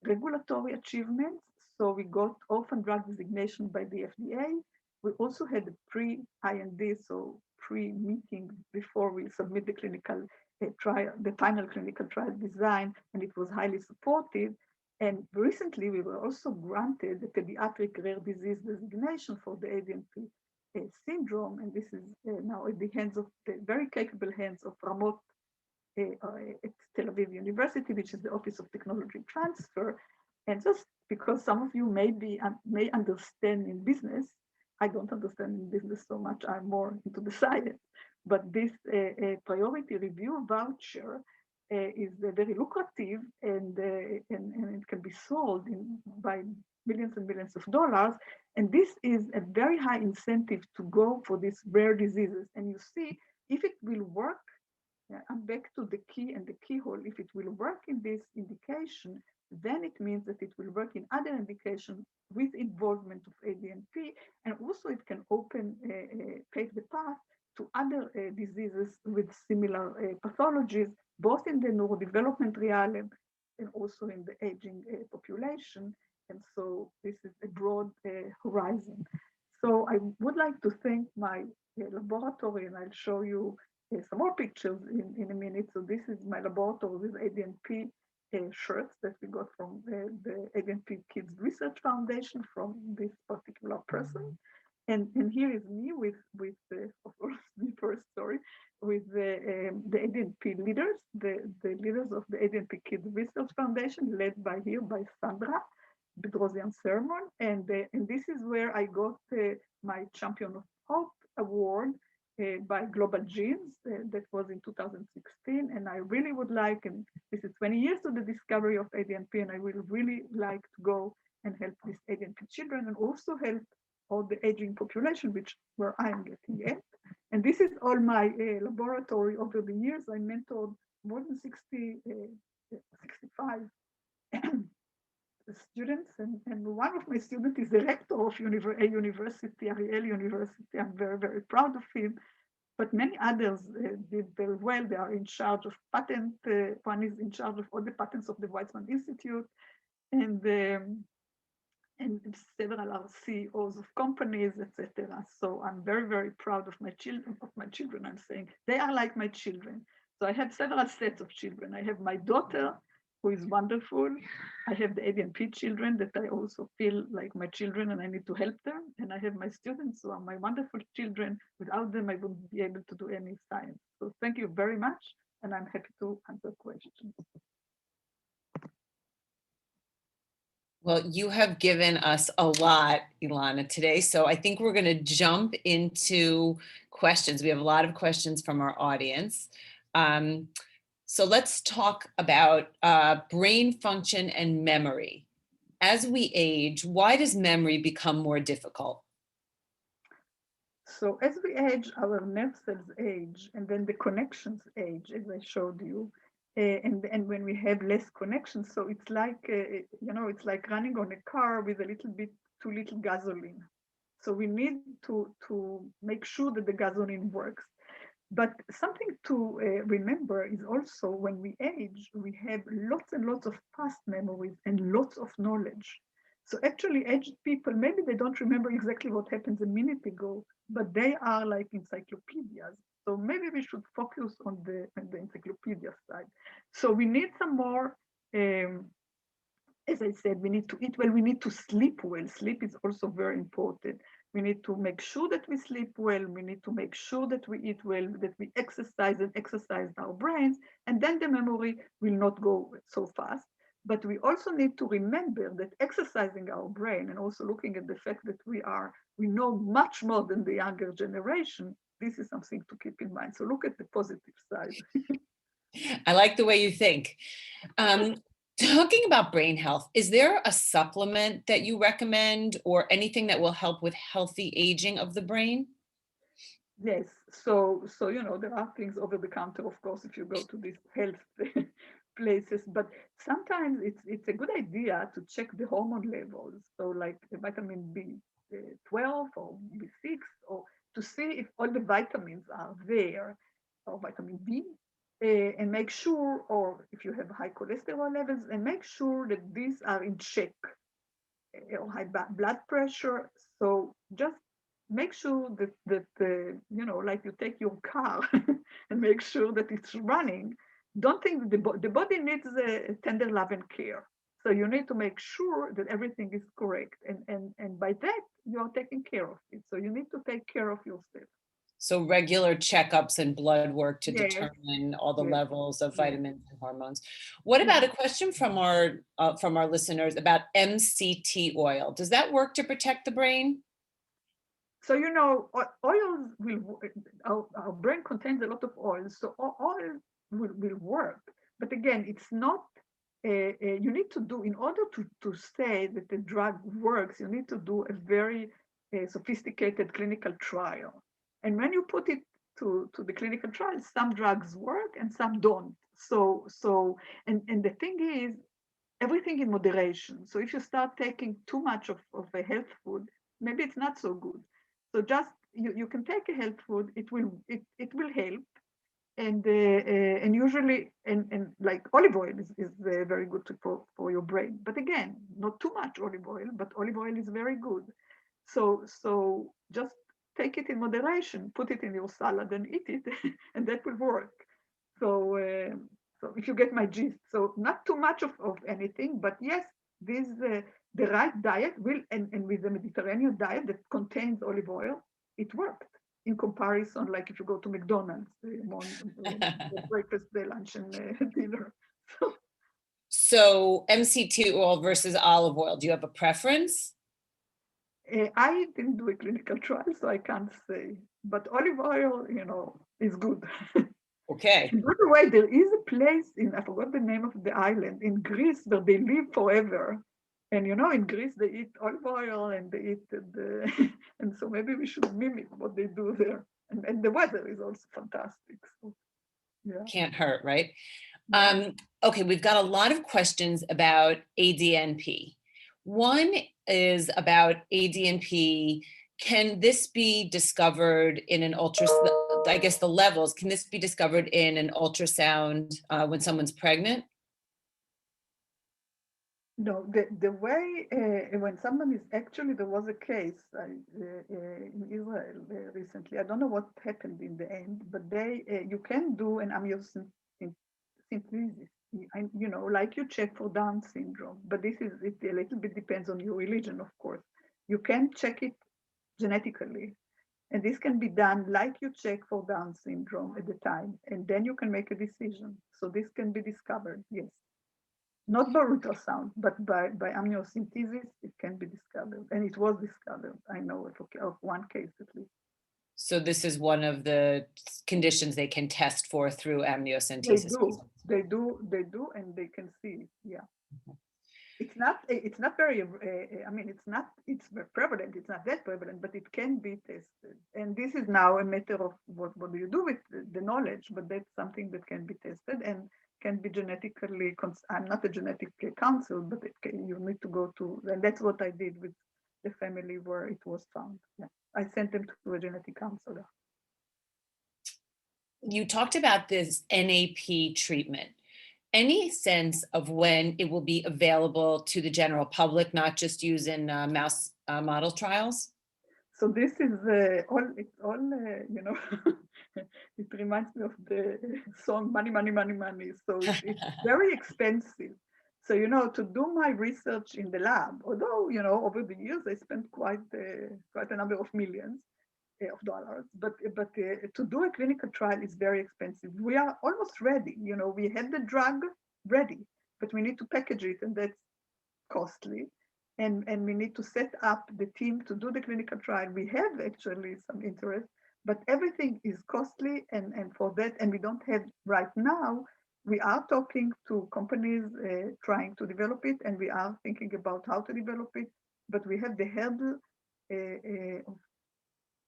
regulatory achievements. So we got orphan drug designation by the FDA. We also had a pre-IND, so pre-meeting before we submit the clinical trial, the final clinical trial design, and it was highly supportive. And recently, we were also granted the pediatric rare disease designation for the ABNP syndrome, and this is now in the hands of the very capable hands of Ramot at Tel Aviv University, which is the Office of Technology Transfer. And just because some of you may understand in business, I don't understand in business so much, I'm more into the science, but this priority review voucher is very lucrative, and it can be sold by millions and millions of dollars. And this is a very high incentive to go for these rare diseases. And you see, if it will work, I'm back to the key and the keyhole. If it will work in this indication, then it means that it will work in other indications with involvement of ADNP, and also it can open, pave the path to other diseases with similar pathologies, both in the neurodevelopment realm and also in the aging population. And so this is a broad horizon. So I would like to thank my laboratory, and I'll show you some more pictures in a minute. So this is my laboratory with ADNP shirts that we got from the ADNP Kids Research Foundation from this particular person. And here is me with of course, the first story, with the ADNP leaders, the leaders of the ADNP Kids Research Foundation, led by Sandra Bedrosian Sermon. And this is where I got my Champion of Hope award by Global Genes. That was in 2016. And I really would like, and this is 20 years to the discovery of ADNP, and I will really like to go and help these ADNP children and also help all the aging population, which where I'm getting at. And this is all my laboratory over the years. I mentored more than 65 students, and one of my students is the rector of a university, Ariel University. I'm very, very proud of him. But many others did very well. They are in charge of patent. One is in charge of all the patents of the Weizmann Institute, and several are CEOs of companies, etc. So I'm very, very proud of my children. I'm saying they are like my children. So I have several sets of children. I have my daughter, who is wonderful. I have the ADNP children that I also feel like my children and I need to help them. And I have my students who are my wonderful children. Without them, I wouldn't be able to do any science. So thank you very much. And I'm happy to answer questions. Well, you have given us a lot, Illana, today. So I think we're going to jump into questions. We have a lot of questions from our audience. So let's talk about brain function and memory. As we age, why does memory become more difficult? So as we age, our nerve cells age, and then the connections age, as I showed you. And when we have less connections, so it's like, it's like running on a car with a little bit too little gasoline. So we need to make sure that the gasoline works. But something to remember is also when we age, we have lots and lots of past memories and lots of knowledge. So actually aged people, maybe they don't remember exactly what happened a minute ago, but they are like encyclopedias. So maybe we should focus on the encyclopedia side. So we need some more, as I said, we need to eat well, we need to sleep well. Sleep is also very important. We need to make sure that we sleep well. We need to make sure that we eat well, that we exercise and exercise our brains. And then the memory will not go so fast. But we also need to remember that exercising our brain and also looking at the fact that we know much more than the younger generation, this is something to keep in mind. So look at the positive side. I like the way you think. Talking about brain health, is there a supplement that you recommend or anything that will help with healthy aging of the brain? Yes, so there are things over the counter, of course, if you go to these health places, but sometimes it's a good idea to check the hormone levels. So like the vitamin B12 or B6, or to see if all the vitamins are there, or vitamin D, and make sure, or if you have high cholesterol levels, and make sure that these are in check, or high blood pressure. So just make sure that like you take your car and make sure that it's running. Don't think the body needs a tender love and care. So you need to make sure that everything is correct. And by that, you are taking care of it. So you need to take care of yourself. So regular checkups and blood work to Yes. determine all the Yes. levels of Yes. vitamins and hormones. What about a question from our listeners about MCT oil? Does that work to protect the brain? So oils will. Our brain contains a lot of oil, so oil will work. But again, it's not. You need to do, in order to say that the drug works, you need to do a very sophisticated clinical trial. And when you put it to the clinical trials. Some drugs work and some don't. And the thing is, everything in moderation. So if you start taking too much of a health food, maybe it's not so good. So just you can take a health food, it will help. And usually and like olive oil is very good for your brain. But again, not too much olive oil, but olive oil is very good. So just take it in moderation, put it in your salad and eat it, and that will work. So so if you get my gist, so not too much of anything, but yes, this the right diet will, and with the Mediterranean diet that contains olive oil, it worked in comparison, like if you go to McDonald's, the breakfast, the lunch, and dinner. So MCT oil versus olive oil, do you have a preference? I didn't do a clinical trial, so I can't say. But olive oil, is good. Okay. And by the way, there is a place I forgot the name of the island in Greece where they live forever. And in Greece they eat olive oil and they eat and so maybe we should mimic what they do there. And the weather is also fantastic. So yeah. Can't hurt, right? Yeah. Okay, we've got a lot of questions about ADNP. One is about ADNP. Can this be discovered in an ultrasound? I guess the levels, can this be discovered in an ultrasound when someone's pregnant? No, the way when someone is actually, there was a case in Israel recently. I don't know what happened in the end, but you can do an amniocentesis, like you check for Down syndrome. But it a little bit depends on your religion, of course. You can check it genetically, and this can be done like you check for Down syndrome at the time, and then you can make a decision. So this can be discovered, yes. Not by ultrasound, but by amniocentesis, it can be discovered. And it was discovered, I know of one case at least. So this is one of the conditions they can test for through amniocentesis. They do, and they can see it, yeah. It's not very, it's prevalent, it's not that prevalent, but it can be tested. And this is now a matter of what do you do with the knowledge, but that's something that can be tested and can be genetically, I'm not a genetic counsel, but you need to go to, and that's what I did with the family where it was found. Yeah. I sent them to a genetic counselor. You talked about this NAP treatment. Any sense of when it will be available to the general public, not just used in mouse model trials? So this is it reminds me of the song Money, Money, Money, Money. So it's very expensive. So, to do my research in the lab, although, over the years, I spent quite a number of millions of dollars, but to do a clinical trial is very expensive. We are almost ready. We have the drug ready, but we need to package it, and that's costly. And we need to set up the team to do the clinical trial. We have actually some interest, but everything is costly, and for that, and we don't have right now. We are talking to companies trying to develop it, and we are thinking about how to develop it, but we have the hurdle of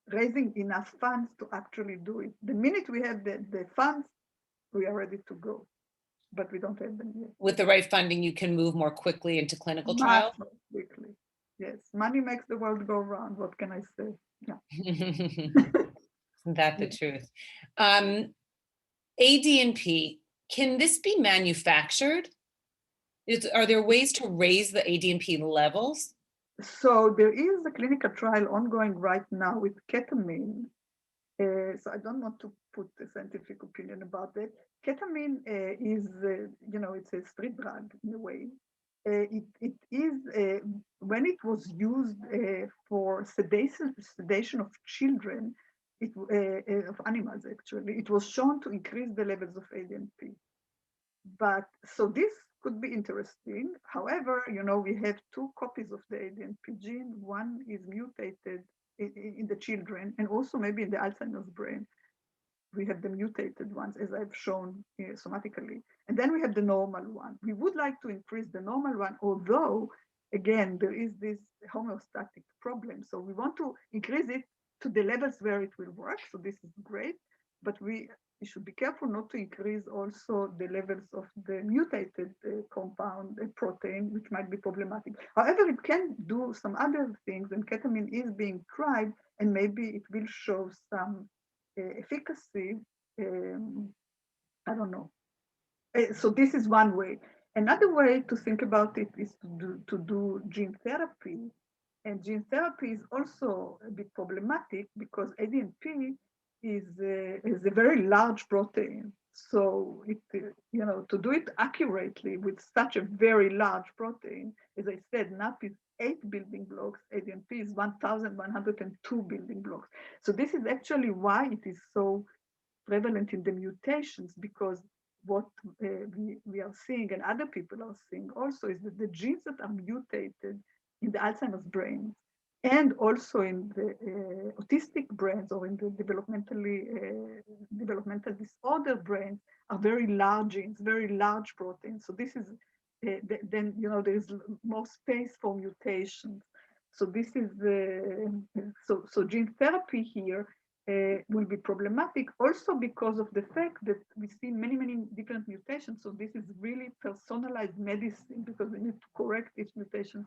raising enough funds to actually do it. The minute we have the funds, we are ready to go, but we don't have them yet. With the right funding, you can move more quickly into clinical trials? Much more quickly. Yes, money makes the world go round. What can I say? Yeah. Isn't that the truth? ADNP, can this be manufactured? Are there ways to raise the ADNP levels? So there is a clinical trial ongoing right now with ketamine. So I don't want to put a scientific opinion about it. Ketamine is, it's a street drug in a way. It is, when it was used for sedation of children, of animals actually, it was shown to increase the levels of ADNP. But so this could be interesting. However, we have two copies of the ADNP gene. One is mutated in the children, and also maybe in the Alzheimer's brain. We have the mutated ones, as I've shown somatically. And then we have the normal one. We would like to increase the normal one, although, again, there is this homeostatic problem. So we want to increase it to the levels where it will work. So this is great. but we should be careful not to increase also the levels of the mutated compound protein, which might be problematic. However, it can do some other things, and ketamine is being tried, and maybe it will show some efficacy. I don't know. So this is one way. Another way to think about it is to do gene therapy. And gene therapy is also a bit problematic because ADNP is a very large protein. So it, to do it accurately with such a very large protein, as I said, NAP is 8 building blocks, ADNP is 1,102 building blocks. So this is actually why it is so prevalent in the mutations, because what we are seeing and other people are seeing also is that the genes that are mutated in the Alzheimer's brain and also in the autistic brains or in the developmental disorder brains are very large genes, very large proteins. So this is, then, there is more space for mutations. So this is, so gene therapy here will be problematic also because of the fact that we see many, many different mutations. So this is really personalized medicine because we need to correct each mutation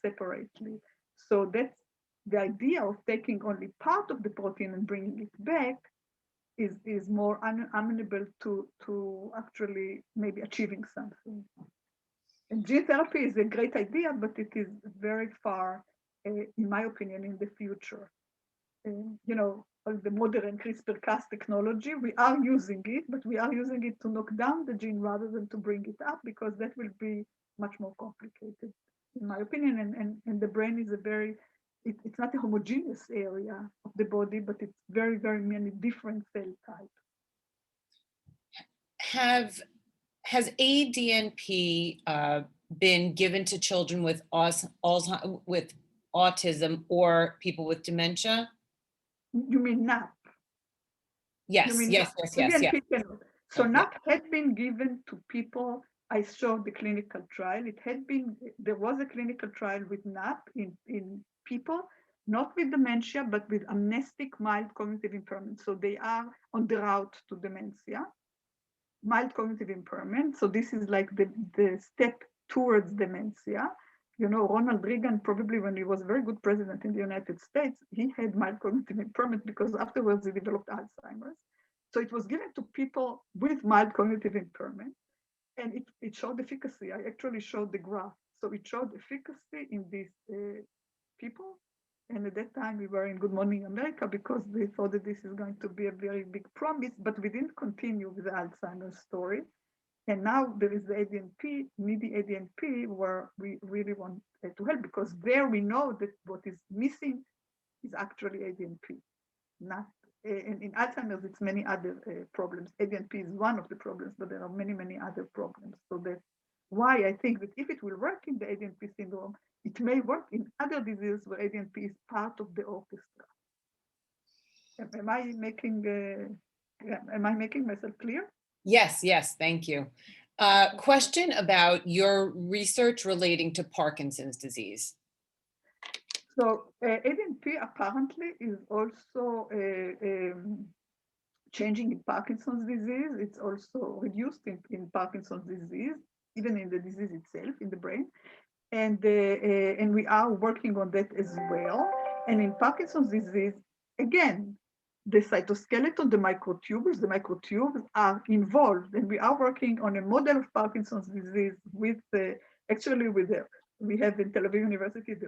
separately. So that's the idea of taking only part of the protein and bringing it back is more amenable to actually maybe achieving something. And gene therapy is a great idea, but it is very far, in my opinion, in the future. All the modern CRISPR-Cas technology, we are using it, but we are using it to knock down the gene rather than to bring it up, because that will be much more complicated, in my opinion. And the brain is it's not a homogeneous area of the body, but it's very, very many different cell types. Has ADNP been given to children with autism or people with dementia? You mean NAP? Yes, yes. So NAP had been given to people. I showed the clinical trial. There was a clinical trial with NAP in people, not with dementia, but with amnestic mild cognitive impairment. So they are on the route to dementia, mild cognitive impairment. So this is like the step towards dementia. Ronald Reagan, probably when he was a very good president in the United States, he had mild cognitive impairment because afterwards he developed Alzheimer's. So it was given to people with mild cognitive impairment, and it showed efficacy. I actually showed the graph. So it showed efficacy in these people. And at that time we were in Good Morning America because we thought that this is going to be a very big promise, but we didn't continue with the Alzheimer's story. And now there is the ADNP, MIDI ADNP, where we really want to help, because there we know that what is missing is actually ADNP. Not, and in Alzheimer's, it's many other problems. ADNP is one of the problems, but there are many, many other problems. So that's why I think that if it will work in the ADNP syndrome, it may work in other diseases where ADNP is part of the orchestra. Am I making myself clear? Yes, thank you. Question about your research relating to Parkinson's disease. So ADNP apparently is also changing in Parkinson's disease. It's also reduced in Parkinson's disease, even in the disease itself, in the brain. And we are working on that as well. And in Parkinson's disease, again, the cytoskeleton, the microtubes are involved. And we are working on a model of Parkinson's disease with we have in Tel Aviv University, the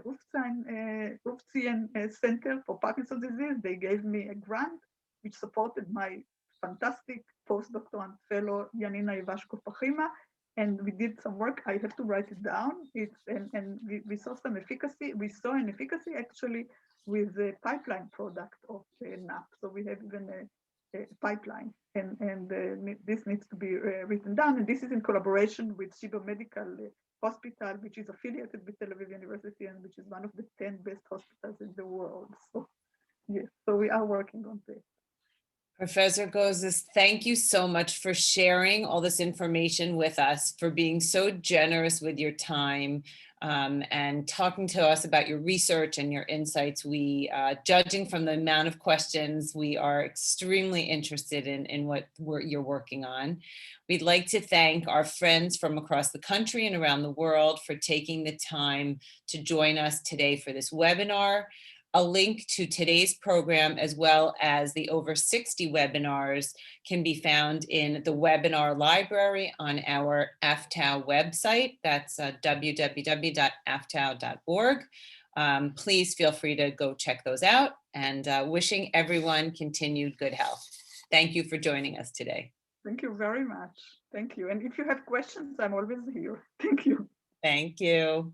Ufzian Center for Parkinson's Disease. They gave me a grant which supported my fantastic postdoctoral fellow, Janina Ivashko-Fahima. And we did some work. I have to write it down. And we saw some efficacy. We saw an efficacy actually with the pipeline product of NAP. So we have even a pipeline, and this needs to be written down. And this is in collaboration with Sheba Medical Hospital, which is affiliated with Tel Aviv University and which is one of the 10 best hospitals in the world. So yes, so we are working on this. Professor Gozes, thank you so much for sharing all this information with us, for being so generous with your time. and talking to us about your research and your insights. We, judging from the amount of questions, we are extremely interested in what you're working on. We'd like to thank our friends from across the country and around the world for taking the time to join us today for this webinar. A link to today's program, as well as the over 60 webinars, can be found in the webinar library on our AFTAO website. That's www.aftao.org. Please feel free to go check those out, and wishing everyone continued good health. Thank you for joining us today. Thank you very much. Thank you. And if you have questions, I'm always here. Thank you. Thank you.